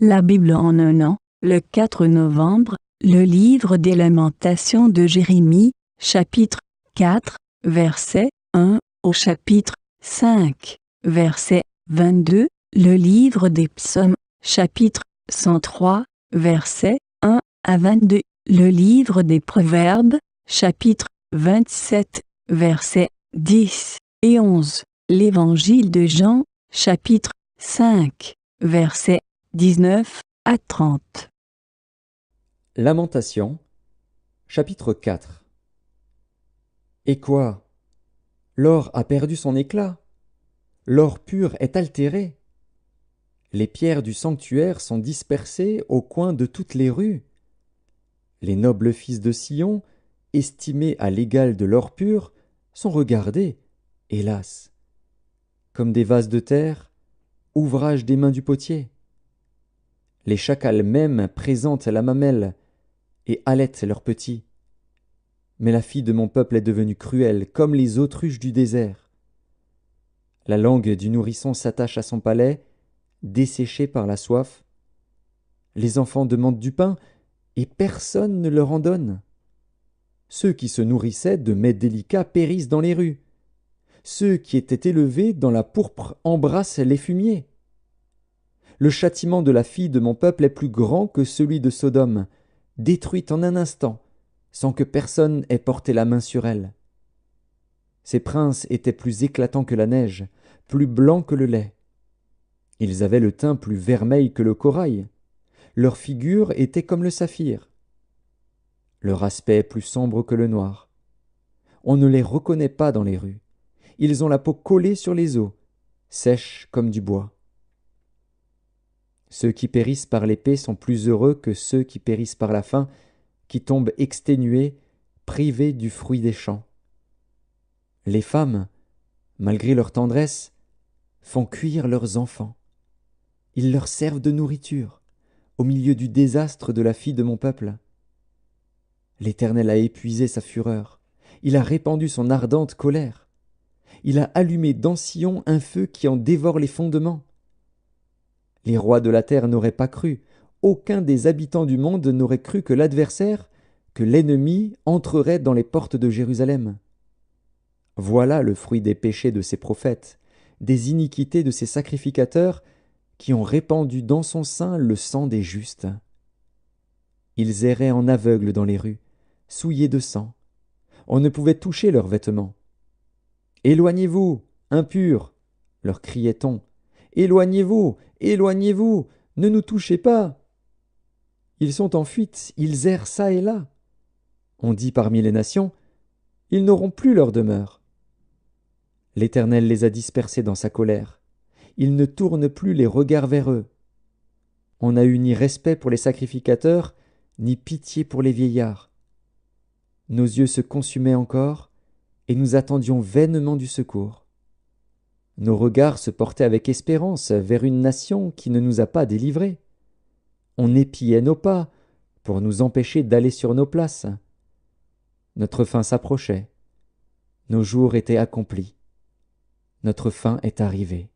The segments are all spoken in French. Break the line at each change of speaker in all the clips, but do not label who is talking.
La Bible en un an, le 4 novembre, le livre des Lamentations de Jérémie, chapitre 4, verset 1 au chapitre 5, verset 22, le livre des Psaumes, chapitre 103, verset 1 à 22, le livre des Proverbes, chapitre 27, versets 10 et 11, l'évangile de Jean, chapitre 5, versets 19 à 30.
Lamentations, chapitre 4. Et quoi? L'or a perdu son éclat, l'or pur est altéré. Les pierres du sanctuaire sont dispersées au coin de toutes les rues. Les nobles fils de Sion, estimés à l'égal de l'or pur, sont regardés, hélas, comme des vases de terre, ouvrage des mains du potier. Les chacals même présentent la mamelle et allaitent leurs petits. Mais la fille de mon peuple est devenue cruelle, comme les autruches du désert. La langue du nourrisson s'attache à son palais, desséché par la soif. Les enfants demandent du pain, et personne ne leur en donne. Ceux qui se nourrissaient de mets délicats périssent dans les rues. Ceux qui étaient élevés dans la pourpre embrassent les fumiers. Le châtiment de la fille de mon peuple est plus grand que celui de Sodome, détruite en un instant, sans que personne ait porté la main sur elle. Ces princes étaient plus éclatants que la neige, plus blancs que le lait. Ils avaient le teint plus vermeil que le corail. Leur figure était comme le saphir. Leur aspect plus sombre que le noir. On ne les reconnaît pas dans les rues. Ils ont la peau collée sur les os, sèche comme du bois. Ceux qui périssent par l'épée sont plus heureux que ceux qui périssent par la faim, qui tombent exténués, privés du fruit des champs. Les femmes, malgré leur tendresse, font cuire leurs enfants. Ils leur servent de nourriture, au milieu du désastre de la fille de mon peuple. L'Éternel a épuisé sa fureur, il a répandu son ardente colère. Il a allumé dans Sion un feu qui en dévore les fondements. Les rois de la terre n'auraient pas cru, aucun des habitants du monde n'aurait cru que l'adversaire, que l'ennemi entrerait dans les portes de Jérusalem. Voilà le fruit des péchés de ses prophètes, des iniquités de ses sacrificateurs, qui ont répandu dans son sein le sang des justes. Ils erraient en aveugles dans les rues, souillés de sang. On ne pouvait toucher leurs vêtements. « Éloignez-vous, impurs !» leur criait-on. « Éloignez-vous, éloignez-vous, ne nous touchez pas !» Ils sont en fuite, ils errent çà et là. On dit parmi les nations, ils n'auront plus leur demeure. L'Éternel les a dispersés dans sa colère. Il ne tourne plus les regards vers eux. On n'a eu ni respect pour les sacrificateurs, ni pitié pour les vieillards. Nos yeux se consumaient encore, et nous attendions vainement du secours. Nos regards se portaient avec espérance vers une nation qui ne nous a pas délivrés. On épiait nos pas pour nous empêcher d'aller sur nos places. Notre fin s'approchait. Nos jours étaient accomplis. Notre fin est arrivée.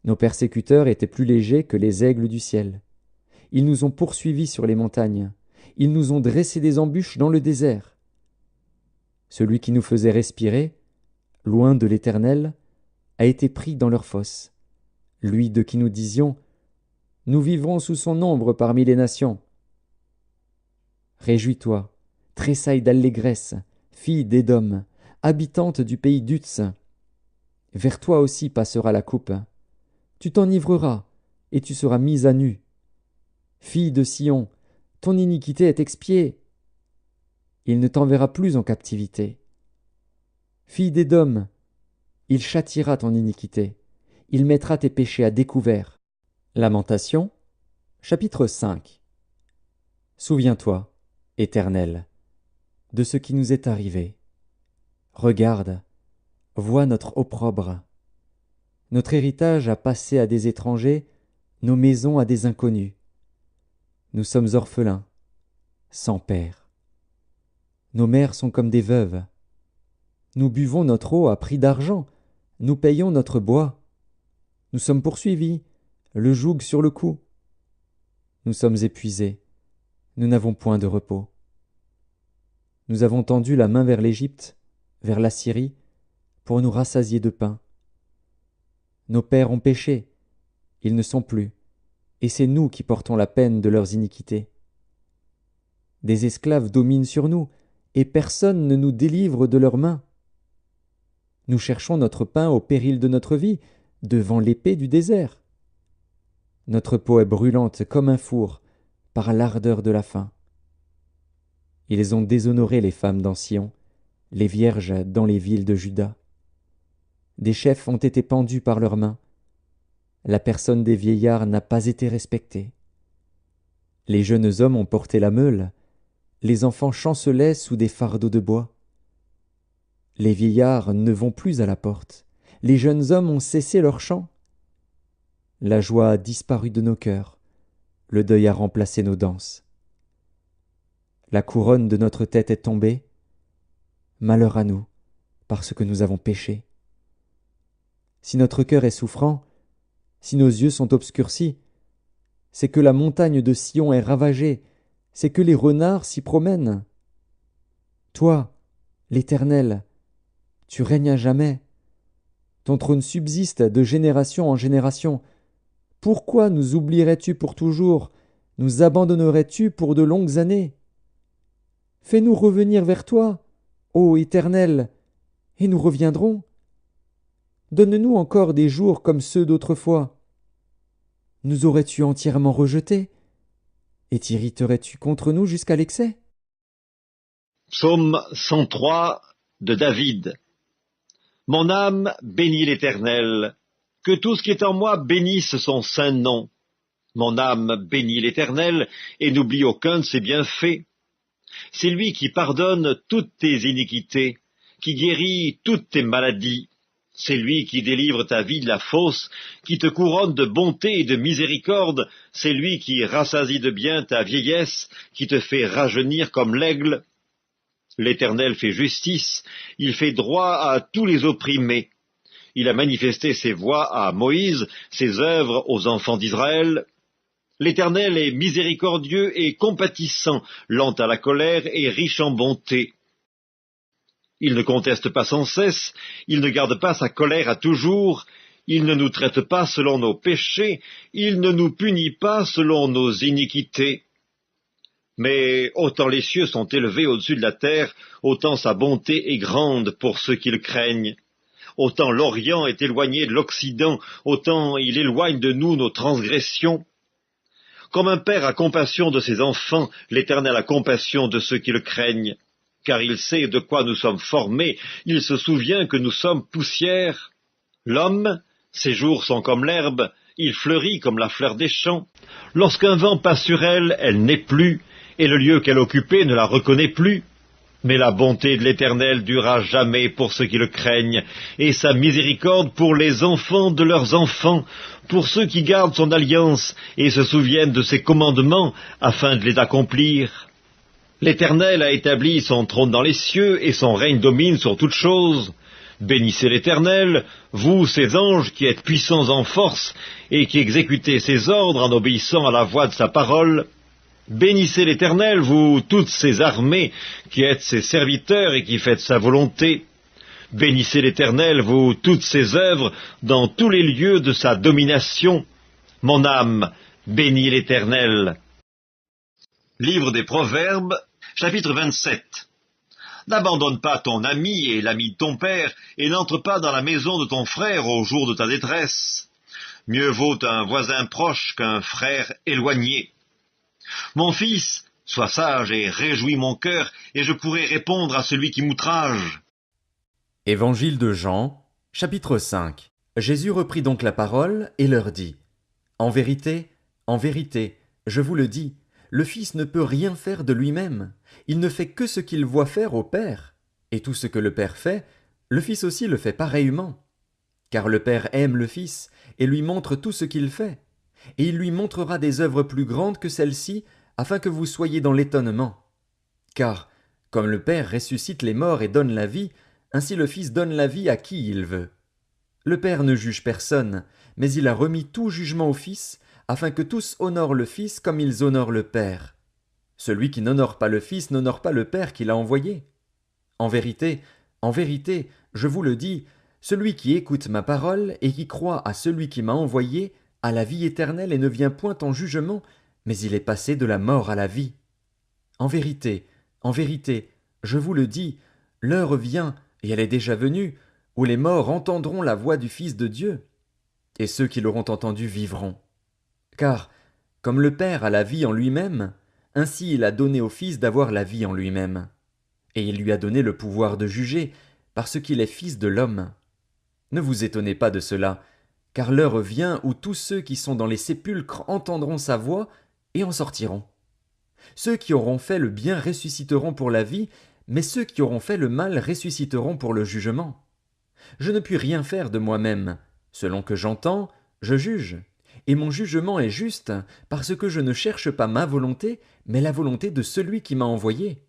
Nos persécuteurs étaient plus légers que les aigles du ciel. Ils nous ont poursuivis sur les montagnes. Ils nous ont dressé des embûches dans le désert. Celui qui nous faisait respirer, loin de l'Éternel, a été pris dans leur fosse. Lui de qui nous disions, nous vivrons sous son ombre parmi les nations. Réjouis-toi, tressaille d'allégresse, fille d'Édom, habitante du pays d'Utz. Vers toi aussi passera la coupe. Tu t'enivreras, et tu seras mise à nu. Fille de Sion, ton iniquité est expiée. Il ne t'enverra plus en captivité. Fille d'Édom, il châtiera ton iniquité. Il mettra tes péchés à découvert. Lamentations, chapitre 5. Souviens-toi, Éternel, de ce qui nous est arrivé. Regarde, vois notre opprobre. Notre héritage a passé à des étrangers, nos maisons à des inconnus. Nous sommes orphelins, sans père. Nos mères sont comme des veuves. Nous buvons notre eau à prix d'argent, nous payons notre bois. Nous sommes poursuivis, le joug sur le cou. nous sommes épuisés, nous n'avons point de repos. Nous avons tendu la main vers l'Égypte, vers l'Assyrie, pour nous rassasier de pain. Nos pères ont péché, ils ne sont plus, et c'est nous qui portons la peine de leurs iniquités. Des esclaves dominent sur nous, et personne ne nous délivre de leurs mains. Nous cherchons notre pain au péril de notre vie, devant l'épée du désert. Notre peau est brûlante comme un four, par l'ardeur de la faim. Ils ont déshonoré les femmes dans Sion, les vierges dans les villes de Juda. Des chefs ont été pendus par leurs mains. La personne des vieillards n'a pas été respectée. Les jeunes hommes ont porté la meule, les enfants chancelaient sous des fardeaux de bois. Les vieillards ne vont plus à la porte, les jeunes hommes ont cessé leur chant. La joie a disparu de nos cœurs, le deuil a remplacé nos danses. La couronne de notre tête est tombée. Malheur à nous, parce que nous avons péché. Si notre cœur est souffrant, si nos yeux sont obscurcis, c'est que la montagne de Sion est ravagée, c'est que les renards s'y promènent. Toi, l'Éternel, tu règnes à jamais. Ton trône subsiste de génération en génération. Pourquoi nous oublierais-tu pour toujours, nous abandonnerais-tu pour de longues années? Fais-nous revenir vers toi, ô Éternel, et nous reviendrons. Donne-nous encore des jours comme ceux d'autrefois. Nous aurais-tu entièrement rejetés, et t'irriterais-tu contre nous jusqu'à l'excès?
Psaume 103 de David. Mon âme bénit l'Éternel, que tout ce qui est en moi bénisse son saint nom. Mon âme bénit l'Éternel, et n'oublie aucun de ses bienfaits. C'est lui qui pardonne toutes tes iniquités, qui guérit toutes tes maladies. C'est lui qui délivre ta vie de la fosse, qui te couronne de bonté et de miséricorde. C'est lui qui rassasie de bien ta vieillesse, qui te fait rajeunir comme l'aigle. L'Éternel fait justice, il fait droit à tous les opprimés. Il a manifesté ses voies à Moïse, ses œuvres aux enfants d'Israël. L'Éternel est miséricordieux et compatissant, lent à la colère et riche en bonté. Il ne conteste pas sans cesse, il ne garde pas sa colère à toujours, il ne nous traite pas selon nos péchés, il ne nous punit pas selon nos iniquités. Mais autant les cieux sont élevés au-dessus de la terre, autant sa bonté est grande pour ceux qui le craignent. Autant l'Orient est éloigné de l'Occident, autant il éloigne de nous nos transgressions. Comme un père a compassion de ses enfants, l'Éternel a compassion de ceux qui le craignent. Car il sait de quoi nous sommes formés, il se souvient que nous sommes poussière. L'homme, ses jours sont comme l'herbe, il fleurit comme la fleur des champs. Lorsqu'un vent passe sur elle, elle n'est plus, et le lieu qu'elle occupait ne la reconnaît plus. Mais la bonté de l'Éternel durera jamais pour ceux qui le craignent, et sa miséricorde pour les enfants de leurs enfants, pour ceux qui gardent son alliance et se souviennent de ses commandements afin de les accomplir. L'Éternel a établi son trône dans les cieux, et son règne domine sur toutes choses. Bénissez l'Éternel, vous, ses anges, qui êtes puissants en force, et qui exécutez ses ordres en obéissant à la voix de sa parole. Bénissez l'Éternel, vous, toutes ses armées, qui êtes ses serviteurs et qui faites sa volonté. Bénissez l'Éternel, vous, toutes ses œuvres, dans tous les lieux de sa domination. Mon âme, bénis l'Éternel. Livre des Proverbes, chapitre 27. N'abandonne pas ton ami et l'ami de ton père, et n'entre pas dans la maison de ton frère au jour de ta détresse. Mieux vaut un voisin proche qu'un frère éloigné. Mon fils, sois sage et réjouis mon cœur, et je pourrai répondre à celui qui m'outrage.
Évangile de Jean, chapitre 5. Jésus reprit donc la parole et leur dit : en vérité, je vous le dis, le Fils ne peut rien faire de lui-même. Il ne fait que ce qu'il voit faire au Père. Et tout ce que le Père fait, le Fils aussi le fait pareillement. Car le Père aime le Fils et lui montre tout ce qu'il fait. Et il lui montrera des œuvres plus grandes que celles-ci, afin que vous soyez dans l'étonnement. Car, comme le Père ressuscite les morts et donne la vie, ainsi le Fils donne la vie à qui il veut. Le Père ne juge personne, mais il a remis tout jugement au Fils, afin que tous honorent le Fils comme ils honorent le Père. Celui qui n'honore pas le Fils n'honore pas le Père qui l'a envoyé. En vérité, je vous le dis, celui qui écoute ma parole et qui croit à celui qui m'a envoyé a la vie éternelle et ne vient point en jugement, mais il est passé de la mort à la vie. En vérité, je vous le dis, l'heure vient, et elle est déjà venue, où les morts entendront la voix du Fils de Dieu, et ceux qui l'auront entendu vivront. Car, comme le Père a la vie en lui-même, ainsi il a donné au Fils d'avoir la vie en lui-même. Et il lui a donné le pouvoir de juger, parce qu'il est Fils de l'homme. Ne vous étonnez pas de cela, car l'heure vient où tous ceux qui sont dans les sépulcres entendront sa voix et en sortiront. Ceux qui auront fait le bien ressusciteront pour la vie, mais ceux qui auront fait le mal ressusciteront pour le jugement. Je ne puis rien faire de moi-même. Selon que j'entends, je juge. Et mon jugement est juste, parce que je ne cherche pas ma volonté, mais la volonté de celui qui m'a envoyé.